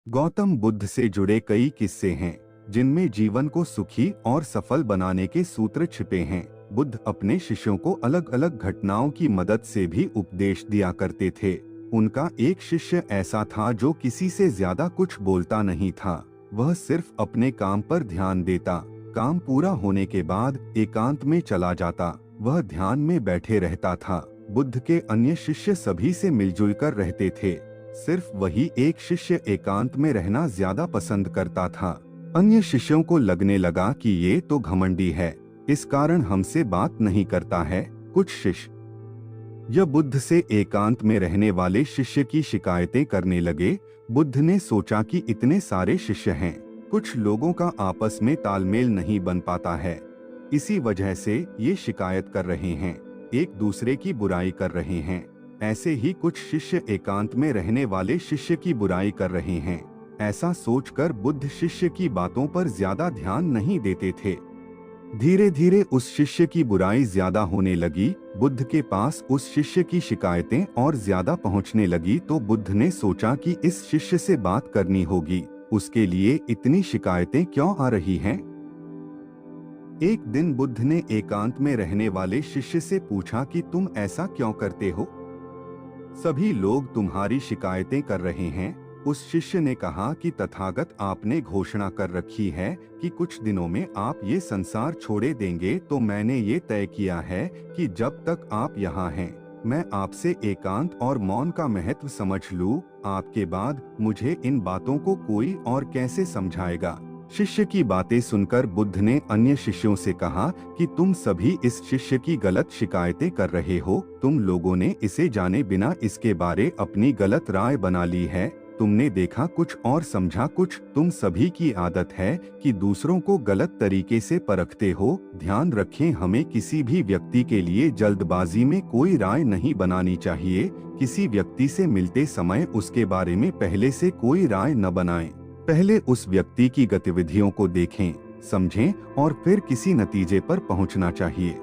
गौतम बुद्ध से जुड़े कई किस्से हैं जिनमें जीवन को सुखी और सफल बनाने के सूत्र छिपे हैं। बुद्ध अपने शिष्यों को अलग अलग घटनाओं की मदद से भी उपदेश दिया करते थे। उनका एक शिष्य ऐसा था जो किसी से ज्यादा कुछ बोलता नहीं था। वह सिर्फ अपने काम पर ध्यान देता। काम पूरा होने के बाद एकांत में चला जाता। वह ध्यान में बैठे रहता था। बुद्ध के अन्य शिष्य सभी से मिलजुल कर रहते थे। सिर्फ वही एक शिष्य एकांत में रहना ज्यादा पसंद करता था। अन्य शिष्यों को लगने लगा कि ये तो घमंडी है, इस कारण हमसे बात नहीं करता है। कुछ शिष्य यह बुद्ध से एकांत में रहने वाले शिष्य की शिकायतें करने लगे। बुद्ध ने सोचा कि इतने सारे शिष्य हैं, कुछ लोगों का आपस में तालमेल नहीं बन पाता है, इसी वजह से ये शिकायत कर रहे हैं, एक दूसरे की बुराई कर रहे हैं। ऐसे ही कुछ शिष्य एकांत में रहने वाले शिष्य की बुराई कर रहे हैं। ऐसा सोचकर बुद्ध शिष्य की बातों पर ज्यादा ध्यान नहीं देते थे। धीरे धीरे उस शिष्य की बुराई ज्यादा होने लगी। बुद्ध के पास उस शिष्य की शिकायतें और ज्यादा पहुंचने लगी तो बुद्ध ने सोचा कि इस शिष्य से बात करनी होगी। उसके लिए इतनी शिकायतें क्यों आ रही हैं? एक दिन बुद्ध ने एकांत में रहने वाले शिष्य से पूछा कि तुम ऐसा क्यों करते हो? सभी लोग तुम्हारी शिकायतें कर रहे हैं। उस शिष्य ने कहा कि तथागत आपने घोषणा कर रखी है कि कुछ दिनों में आप ये संसार छोड़े देंगे, तो मैंने ये तय किया है कि जब तक आप यहाँ हैं मैं आपसे एकांत और मौन का महत्व समझ लूं। आपके बाद मुझे इन बातों को कोई और कैसे समझाएगा? शिष्य की बातें सुनकर बुद्ध ने अन्य शिष्यों से कहा कि तुम सभी इस शिष्य की गलत शिकायतें कर रहे हो। तुम लोगों ने इसे जाने बिना इसके बारे अपनी गलत राय बना ली है। तुमने देखा कुछ और समझा कुछ। तुम सभी की आदत है कि दूसरों को गलत तरीके से परखते हो। ध्यान रखें, हमें किसी भी व्यक्ति के लिए जल्दबाजी में कोई राय नहीं बनानी चाहिए। किसी व्यक्ति से मिलते समय उसके बारे में पहले से कोई राय न बनाएं। पहले उस व्यक्ति की गतिविधियों को देखें, समझें और फिर किसी नतीजे पर पहुंचना चाहिए।